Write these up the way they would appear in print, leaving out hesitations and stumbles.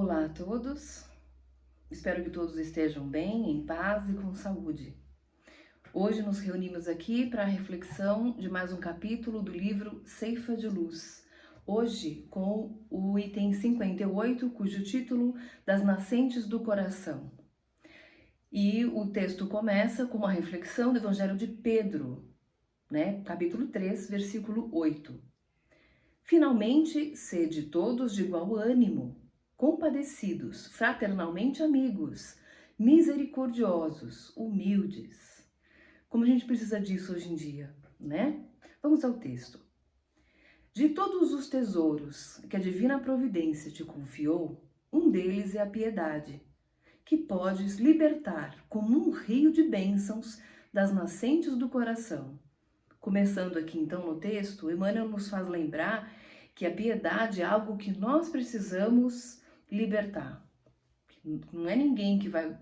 Olá a todos, espero que todos estejam bem, em paz e com saúde. Hoje nos reunimos aqui para a reflexão de mais um capítulo do livro Ceifa de Luz. Hoje com o item 58, cujo título Das Nascentes do Coração. E o texto começa com uma reflexão do Evangelho de Pedro, capítulo 3, versículo 8. Finalmente, sede todos de igual ânimo, compadecidos, fraternalmente amigos, misericordiosos, humildes. Como a gente precisa disso hoje em dia, né? Vamos ao texto. De todos os tesouros que a divina providência te confiou, um deles é a piedade, que podes libertar como um rio de bênçãos das nascentes do coração. Começando aqui então no texto, Emmanuel nos faz lembrar que a piedade é algo que nós precisamos libertar. Não é ninguém que vai,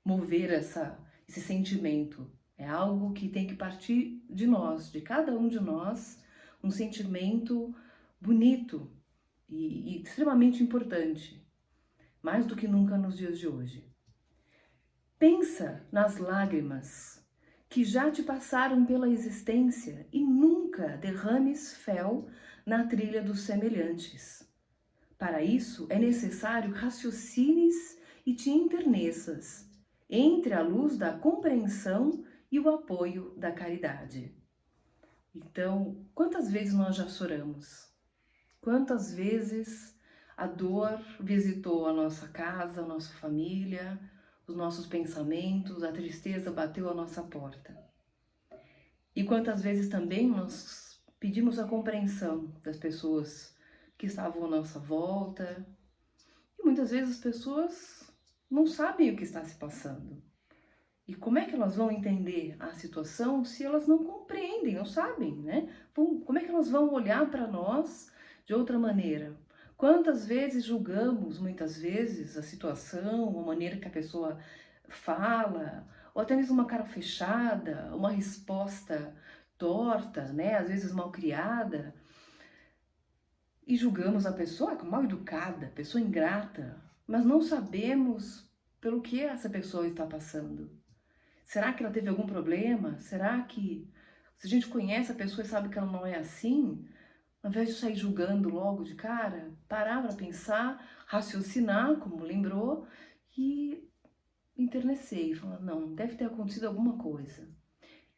mover esse sentimento. É algo que tem que partir de nós, de cada um de nós, um sentimento bonito e extremamente importante, mais do que nunca nos dias de hoje. Pensa nas lágrimas que já te passaram pela existência e nunca derrames fel na trilha dos semelhantes. Para isso é necessário raciocines e te enterneças entre a luz da compreensão e o apoio da caridade. Então, quantas vezes nós já choramos? Quantas vezes a dor visitou a nossa casa, a nossa família, os nossos pensamentos, a tristeza bateu à nossa porta. E quantas vezes também nós pedimos a compreensão das pessoas que estavam à nossa volta. E muitas vezes as pessoas não sabem o que está se passando. E como é que elas vão entender a situação se elas não compreendem, não sabem, né? Como é que elas vão olhar para nós de outra maneira? Quantas vezes julgamos, muitas vezes, a situação, a maneira que a pessoa fala, ou até mesmo uma cara fechada, uma resposta torta, às vezes mal criada, e julgamos a pessoa como mal educada, pessoa ingrata, mas não sabemos pelo que essa pessoa está passando. Será que ela teve algum problema? Será que, se a gente conhece a pessoa e sabe que ela não é assim, ao invés de sair julgando logo de cara, parar para pensar, raciocinar, como lembrou, e enternecer e falar, não, deve ter acontecido alguma coisa.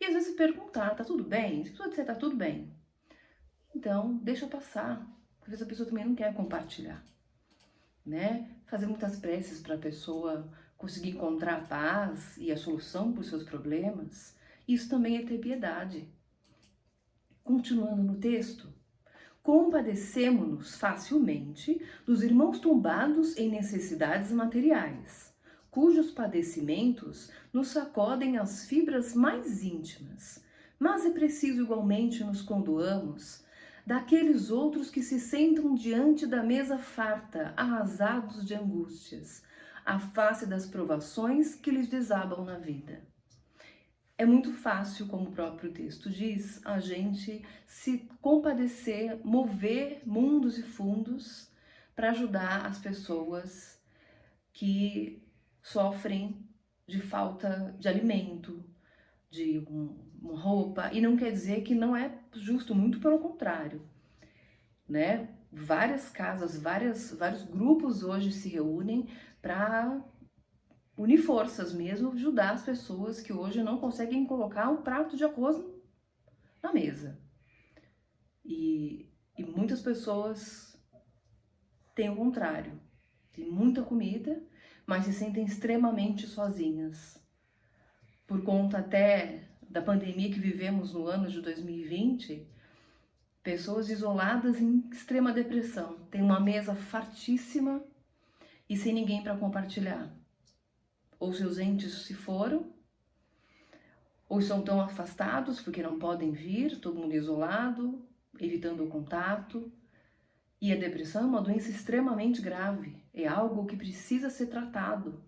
E às vezes perguntar, tá tudo bem? Se a pessoa disser, tá tudo bem, então deixa passar. Às vezes a pessoa também não quer compartilhar, Fazer muitas preces para a pessoa conseguir encontrar a paz e a solução para os seus problemas, isso também é ter piedade. Continuando no texto, compadecemo-nos facilmente dos irmãos tombados em necessidades materiais, cujos padecimentos nos sacodem as fibras mais íntimas, mas é preciso igualmente nos condoamos daqueles outros que se sentam diante da mesa farta, arrasados de angústias, à face das provações que lhes desabam na vida. É muito fácil, como o próprio texto diz, a gente se compadecer, mover mundos e fundos para ajudar as pessoas que sofrem de falta de alimento, de uma roupa, e não quer dizer que não é justo, muito pelo contrário, Várias casas, vários grupos hoje se reúnem para unir forças mesmo, ajudar as pessoas que hoje não conseguem colocar um prato de arroz na mesa. E muitas pessoas têm o contrário, tem muita comida, mas se sentem extremamente sozinhas. Por conta até da pandemia que vivemos no ano de 2020, pessoas isoladas em extrema depressão, tem uma mesa fartíssima e sem ninguém para compartilhar. Ou seus entes se foram, ou estão tão afastados porque não podem vir, todo mundo isolado, evitando o contato. E a depressão é uma doença extremamente grave, é algo que precisa ser tratado,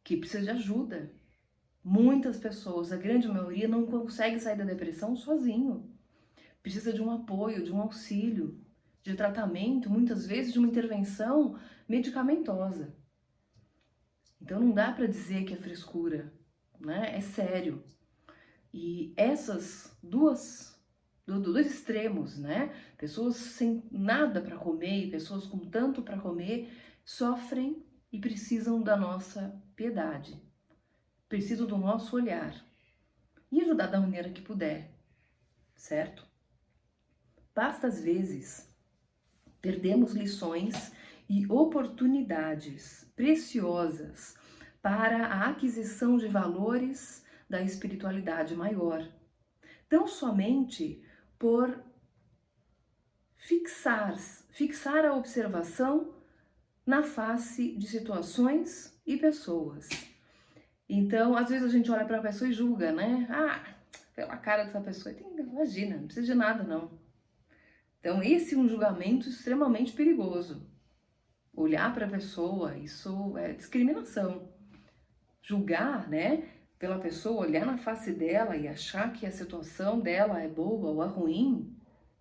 que precisa de ajuda. Muitas pessoas, a grande maioria, não consegue sair da depressão sozinho. Precisa de um apoio, de um auxílio, de tratamento, muitas vezes de uma intervenção medicamentosa. Então não dá para dizer que é frescura, né? É sério. E essas dois extremos, né? Pessoas sem nada para comer e pessoas com tanto para comer sofrem e precisam da nossa piedade, precisam do nosso olhar e ajudar da maneira que puder, certo? Basta às vezes perdemos lições e oportunidades preciosas para a aquisição de valores da espiritualidade maior, tão somente por fixar a observação na face de situações e pessoas. Então, às vezes a gente olha para a pessoa e julga, né? Ah, pela cara dessa pessoa, imagina, não precisa de nada não. Então, esse é um julgamento extremamente perigoso. Olhar para a pessoa, isso é discriminação. Julgar, né, pela pessoa, olhar na face dela e achar que a situação dela é boa ou é ruim,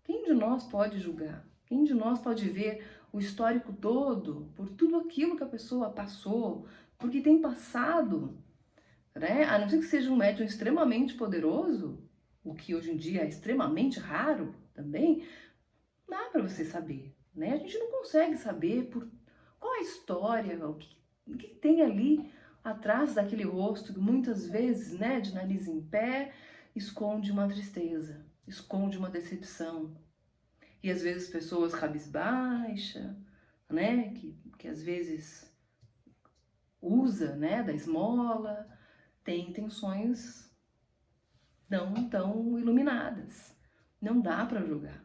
quem de nós pode julgar? Quem de nós pode ver o histórico todo, por tudo aquilo que a pessoa passou, porque tem passado, né? A não ser que seja um médium extremamente poderoso, o que hoje em dia é extremamente raro também, dá para você saber, né? A gente não consegue saber por qual a história, o que tem ali atrás daquele rosto que muitas vezes, né, de nariz em pé, esconde uma tristeza, esconde uma decepção. E às vezes pessoas cabisbaixa, né, que às vezes usa, né, da esmola, tem intenções não tão iluminadas. Não dá para julgar,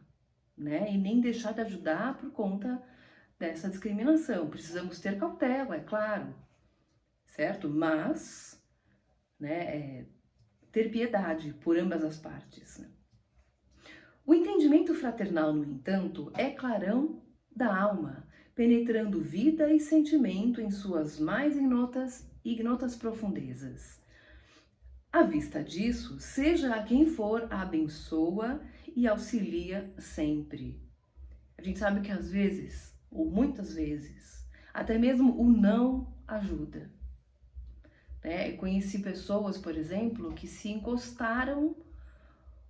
né, e nem deixar de ajudar por conta dessa discriminação. Precisamos ter cautela, é claro, certo? Mas, né, ter piedade por ambas as partes, né? O entendimento fraternal, no entanto, é clarão da alma, penetrando vida e sentimento em suas mais ignotas profundezas. À vista disso, seja a quem for, abençoa e auxilia sempre. A gente sabe que às vezes, ou muitas vezes, até mesmo o não ajuda. Eu conheci pessoas, por exemplo, que se encostaram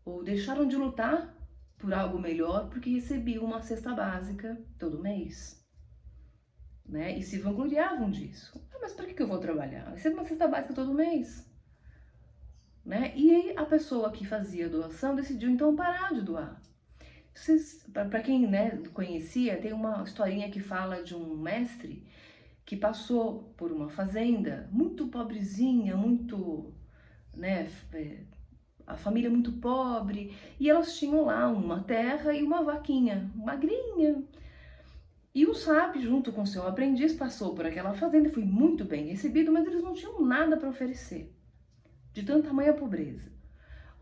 ou deixaram de lutar por algo melhor porque recebiam uma cesta básica todo mês, né? E se vangloriavam disso. Ah, mas para que eu vou trabalhar? Eu recebo uma cesta básica todo mês, né? E aí a pessoa que fazia a doação decidiu então parar de doar. Para quem, né, conhecia, tem uma historinha que fala de um mestre que passou por uma fazenda muito pobrezinha, muito, né, a família muito pobre, e elas tinham lá uma terra e uma vaquinha, magrinha. E o sábio, junto com seu aprendiz, passou por aquela fazenda e foi muito bem recebido, mas eles não tinham nada para oferecer, de tanta tamanha pobreza.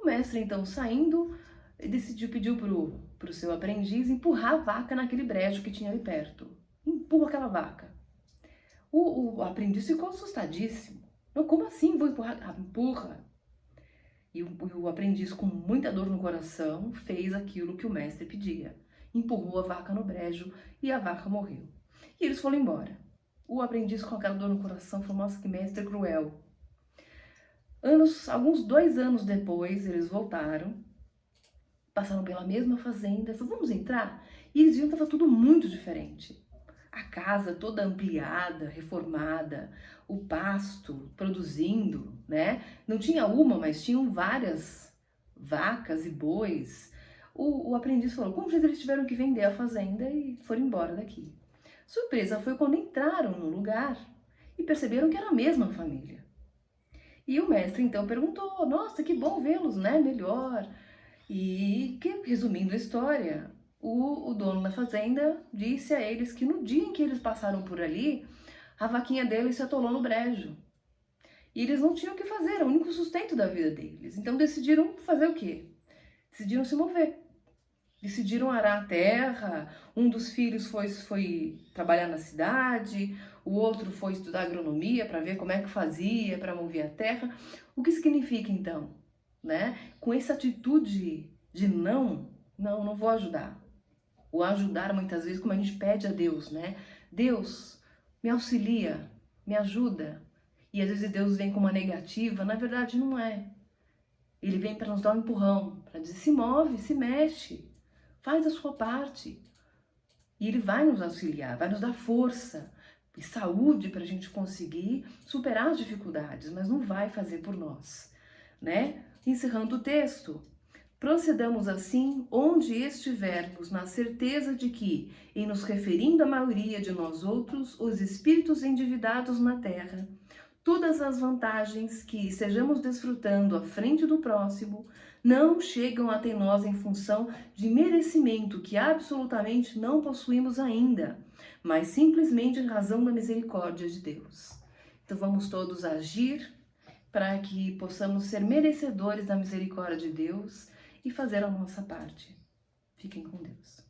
O mestre, então, saindo, pediu pro seu aprendiz empurrar a vaca naquele brejo que tinha ali perto. Empurra aquela vaca. O aprendiz ficou assustadíssimo. Não, como assim vou empurrar? Ah, empurra. E o aprendiz, com muita dor no coração, fez aquilo que o mestre pedia. Empurrou a vaca no brejo e a vaca morreu. E eles foram embora. O aprendiz, com aquela dor no coração, falou: nossa, que mestre cruel. Alguns 2 anos depois, eles voltaram, passaram pela mesma fazenda, falaram: vamos entrar? E eles viram que estava tudo muito diferente. A casa toda ampliada, reformada, o pasto produzindo, né? Não tinha uma, mas tinham várias vacas e bois. O aprendiz falou: como eles tiveram que vender a fazenda e foram embora daqui. Surpresa foi quando entraram no lugar e perceberam que era a mesma família. E o mestre então perguntou: nossa, que bom vê-los, né? Melhor. E, resumindo a história, o dono da fazenda disse a eles que no dia em que eles passaram por ali, a vaquinha deles se atolou no brejo. E eles não tinham o que fazer, era o único sustento da vida deles. Então decidiram fazer o quê? Decidiram se mover. Decidiram arar a terra, um dos filhos foi trabalhar na cidade, o outro foi estudar agronomia para ver como é que fazia para mover a terra. O que significa então? Né? Com essa atitude de não vou ajudar. ou ajudar muitas vezes, como a gente pede a Deus, né? Deus, me auxilia, me ajuda. E às vezes Deus vem com uma negativa, na verdade não é. Ele vem para nos dar um empurrão, para dizer, se move, se mexe, faz a sua parte. E Ele vai nos auxiliar, vai nos dar força e saúde para a gente conseguir superar as dificuldades, mas não vai fazer por nós, né? Encerrando o texto, procedamos assim onde estivermos, na certeza de que, em nos referindo à maioria de nós outros, os espíritos endividados na terra, todas as vantagens que estejamos desfrutando à frente do próximo não chegam até nós em função de merecimento que absolutamente não possuímos ainda, mas simplesmente em razão da misericórdia de Deus. Então vamos todos agir para que possamos ser merecedores da misericórdia de Deus e fazer a nossa parte. Fiquem com Deus.